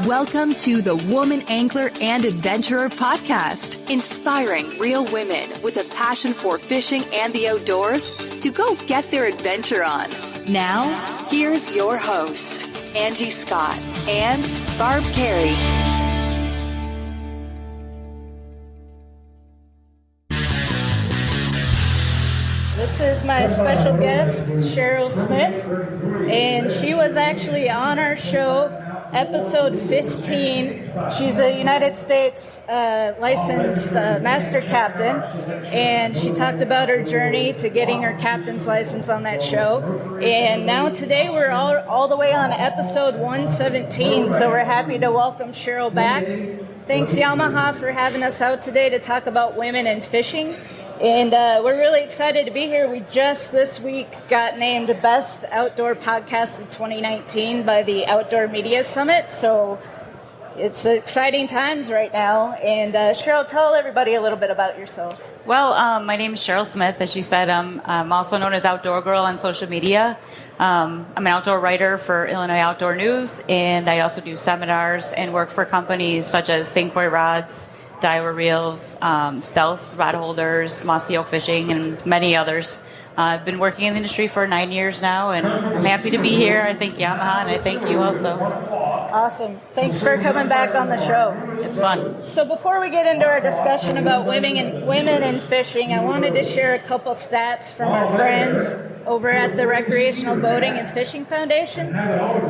Welcome to the Woman Angler and Adventurer podcast, inspiring real women with a passion for fishing and the outdoors to go get their adventure on. Now, here's your host, Angie Scott and Barb Carey. This is my special guest, Cheryl Smith, and she was actually on our show, episode 15. She's a United States licensed master captain, and she talked about her journey to getting her captain's license on that show. And now today we're all the way on episode 117, so we're happy to welcome Cheryl back. Thanks Yamaha for having us out today to talk about women and fishing. And we're really excited to be here. We just this week got named Best Outdoor Podcast of 2019 by the Outdoor Media Summit. So it's exciting times right now. And Cheryl, tell everybody a little bit about yourself. Well, my name is Cheryl Smith. As she said, I'm also known as Outdoor Girl on social media. I'm an outdoor writer for Illinois Outdoor News, and I also do seminars and work for companies such as St. Croix Rods, Daiwa Reels, Stealth Rod Holders, Mossy Oak Fishing, and many others. I've been working in the industry for 9 years now, and I'm happy to be here. I thank Yamaha, and I thank you also. Awesome. Thanks for coming back on the show. It's fun. So before we get into our discussion about women and fishing, I wanted to share a couple stats from our friends over at the Recreational Boating and Fishing Foundation.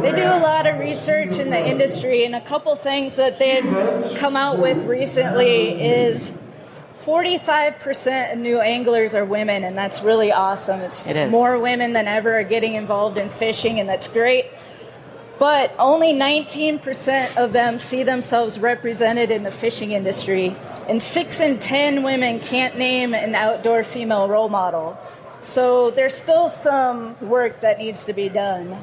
They do a lot of research in the industry, and a couple things that they've come out with recently is 45% of new anglers are women, and that's really awesome. It is. More women than ever are getting involved in fishing, and that's great. But only 19% of them see themselves represented in the fishing industry, and 6 in 10 women can't name an outdoor female role model. So there's still some work that needs to be done.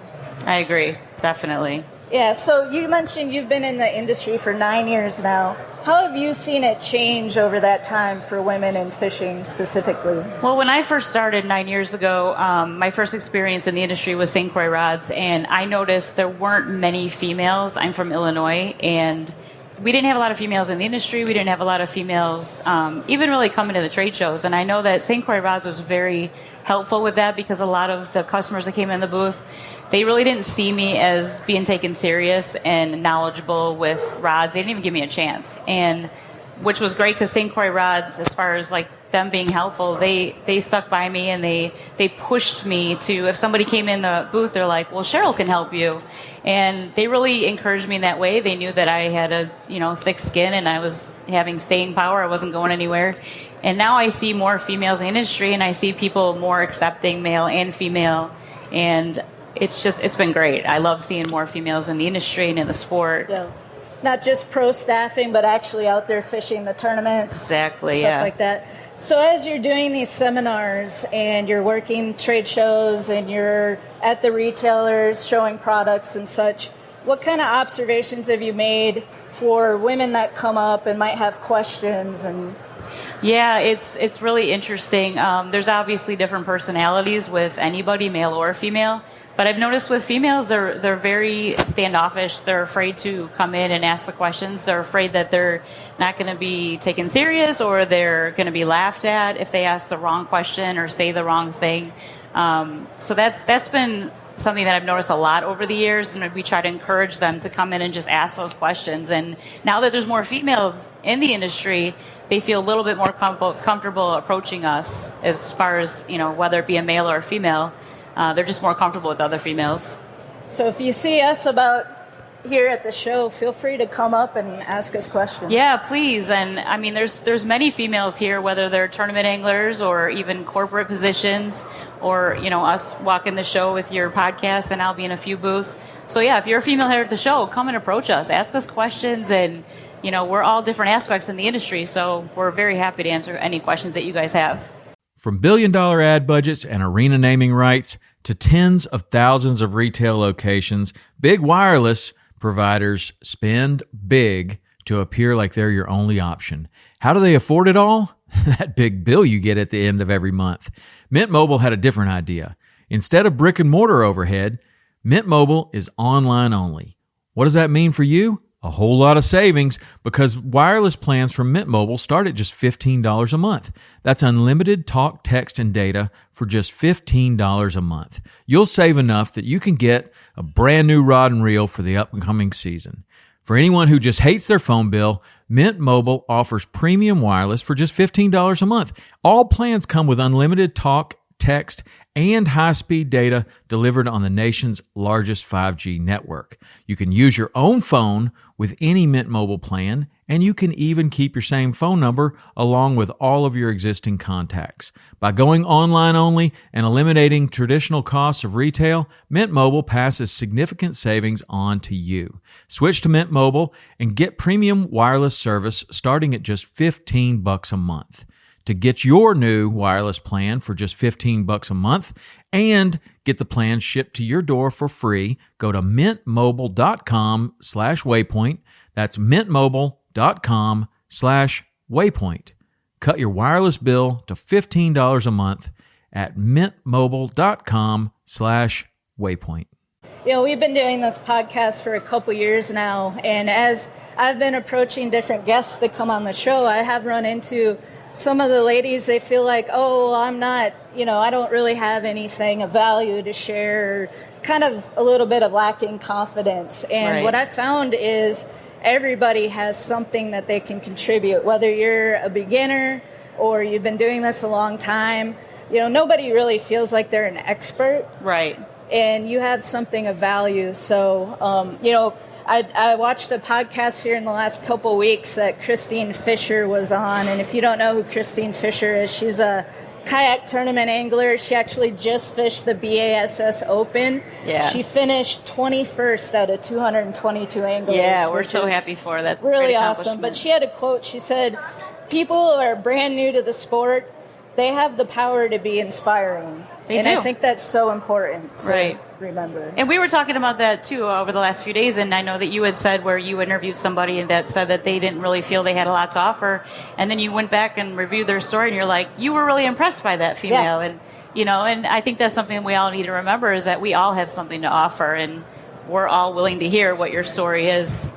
I agree, definitely. Yeah, so you mentioned you've been in the industry for 9 years now. How have you seen it change over that time for women in fishing specifically? Well, when I first started 9 years ago, my first experience in the industry was St. Croix Rods, and I noticed there weren't many females. I'm from Illinois, and we didn't have a lot of females in the industry. We didn't have a lot of females even really coming to the trade shows. And I know that St. Croix Rods was very helpful with that because a lot of the customers that came in the booth, they really didn't see me as being taken serious and knowledgeable with rods. They didn't even give me a chance, and which was great because St. Croix Rods, as far as like them being helpful, they stuck by me and they pushed me to, if somebody came in the booth, they're like, well, Cheryl can help you. And they really encouraged me in that way. They knew that I had a thick skin and I was having staying power. I wasn't going anywhere. And now I see more females in the industry, and I see people more accepting, male and female. And it's been great. I love seeing more females in the industry and in the sport. Yeah. Not just pro staffing, but actually out there fishing the tournaments. Exactly, stuff like that. So as you're doing these seminars and you're working trade shows and you're at the retailers showing products and such, what kind of observations have you made for women that come up and might have questions? And yeah, it's really interesting. There's obviously different personalities with anybody, male or female. But I've noticed with females, they're very standoffish. They're afraid to come in and ask the questions. They're afraid that they're not going to be taken serious, or they're going to be laughed at if they ask the wrong question or say the wrong thing. So that's been something that I've noticed a lot over the years, and we try to encourage them to come in and just ask those questions. And now that there's more females in the industry, they feel a little bit more comfortable approaching us as far as, whether it be a male or a female. They're just more comfortable with other females. So if you see us about here at the show, feel free to come up and ask us questions. Yeah, please. And I mean, there's many females here, whether they're tournament anglers or even corporate positions, or us walking the show with your podcast, and I'll be in a few booths. So yeah, if you're a female here at the show, come and approach us, ask us questions, and we're all different aspects in the industry, so we're very happy to answer any questions that you guys have. From billion-dollar ad budgets and arena naming rights to tens of thousands of retail locations, big wireless providers spend big to appear like they're your only option. How do they afford it all? That big bill you get at the end of every month. Mint Mobile had a different idea. Instead of brick and mortar overhead, Mint Mobile is online only. What does that mean for you? a whole lot of savings because wireless plans from Mint Mobile start at just $15 a month. That's unlimited talk, text, and data for just $15 a month. You'll save enough that you can get a brand new rod and reel for the upcoming season. For anyone who just hates their phone bill, Mint Mobile offers premium wireless for just $15 a month. All plans come with unlimited talk, text, and high-speed data delivered on the nation's largest 5G network. You can use your own phone with any Mint Mobile plan, and you can even keep your same phone number along with all of your existing contacts. By going online only and eliminating traditional costs of retail, Mint Mobile passes significant savings on to you. Switch to Mint Mobile and get premium wireless service starting at just $15 a month. To get your new wireless plan for just $15 a month and get the plan shipped to your door for free, go to mintmobile.com/waypoint. That's mintmobile.com/waypoint. Cut your wireless bill to $15 a month at mintmobile.com/waypoint. We've been doing this podcast for a couple years now, and as I've been approaching different guests to come on the show, I have run into some of the ladies. They feel like, I'm not, I don't really have anything of value to share, kind of a little bit of lacking confidence. And What I found is everybody has something that they can contribute, whether you're a beginner or you've been doing this a long time. Nobody really feels like they're an expert. Right. And you have something of value. So, I watched a podcast here in the last couple weeks that Christine Fisher was on. And if you don't know who Christine Fisher is, she's a kayak tournament angler. She actually just fished the BASS Open. Yeah. She finished 21st out of 222 anglers. Yeah, we're so happy for her. That's really awesome. But she had a quote. She said, people who are brand new to the sport, they have the power to be inspiring. They do. I think that's so important to remember. And we were talking about that, too, over the last few days, and I know that you had said where you interviewed somebody that said that they didn't really feel they had a lot to offer, and then you went back and reviewed their story, and you're like, you were really impressed by that female. Yeah. And I think that's something we all need to remember is that we all have something to offer, and we're all willing to hear what your story is.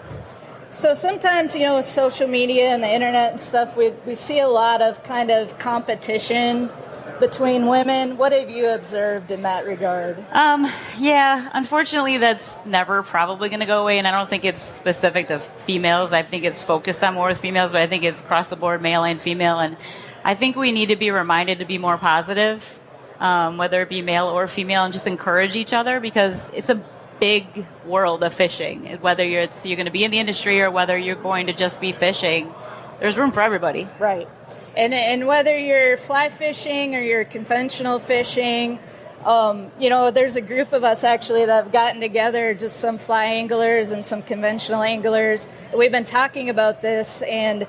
So sometimes, with social media and the internet and stuff, we see a lot of kind of competition between women. What have you observed in that regard? Unfortunately, that's never probably going to go away, and I don't think it's specific to females. I think it's focused on more with females, but I think it's across the board, male and female, and I think we need to be reminded to be more positive, whether it be male or female, and just encourage each other because it's a big world of fishing. Whether you're going to be in the industry or whether you're going to just be fishing, there's room for everybody. Right. And whether you're fly fishing or you're conventional fishing, there's a group of us actually that have gotten together, just some fly anglers and some conventional anglers. We've been talking about this, and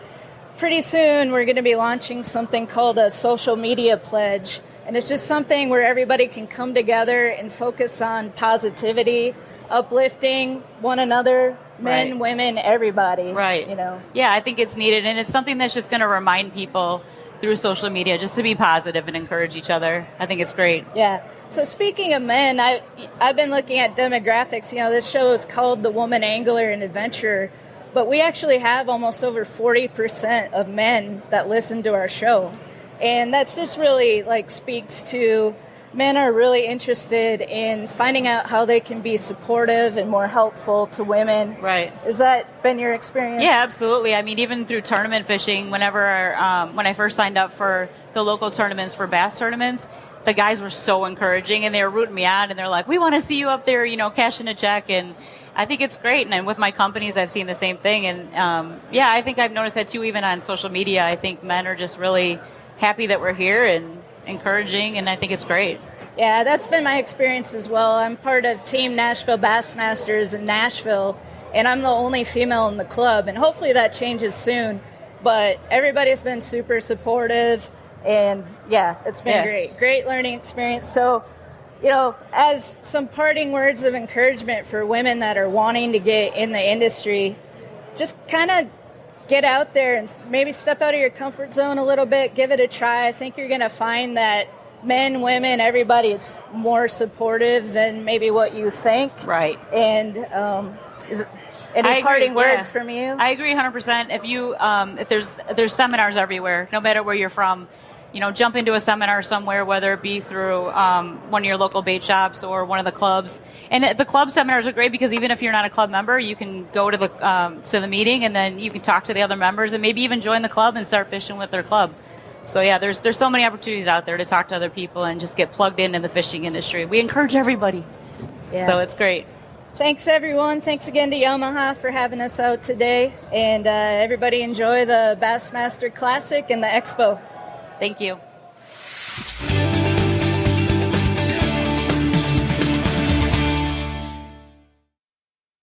pretty soon we're going to be launching something called a social media pledge. And it's just something where everybody can come together and focus on positivity, uplifting one another, men, women, everybody. Right. Yeah, I think it's needed. And it's something that's just going to remind people through social media just to be positive and encourage each other. I think it's great. Yeah. So speaking of men, I've been looking at demographics. This show is called The Woman Angler and Adventurer. But we actually have almost over 40% of men that listen to our show. And that's just really speaks to men are really interested in finding out how they can be supportive and more helpful to women. Right. Has that been your experience? Yeah, absolutely. I mean, even through tournament fishing, when I first signed up for the local tournaments for bass tournaments, the guys were so encouraging and they were rooting me on and they're like, we want to see you up there, cashing a check. And I think it's great. And with my companies, I've seen the same thing. And I think I've noticed that too, even on social media. I think men are just really happy that we're here and encouraging, and I think it's great. Yeah, that's been my experience as well. I'm part of Team Nashville Bassmasters in Nashville, and I'm the only female in the club, and hopefully that changes soon. But everybody's been super supportive, and it's been great. Great learning experience. So, as some parting words of encouragement for women that are wanting to get in the industry, just kind of get out there and maybe step out of your comfort zone a little bit, give it a try. I think you're going to find that men, women, everybody, it's more supportive than maybe what you think. Right. And Any parting words from you? I agree 100%. If you if there's seminars everywhere, no matter where you're from, jump into a seminar somewhere, whether it be through one of your local bait shops or one of the clubs. And the club seminars are great because even if you're not a club member, you can go to the meeting and then you can talk to the other members and maybe even join the club and start fishing with their club. So yeah, there's so many opportunities out there to talk to other people and just get plugged into the fishing industry. We encourage everybody. Yeah. So it's great. Thanks, everyone. Thanks again to Yamaha for having us out today. And everybody enjoy the Bassmaster Classic and the Expo. Thank you.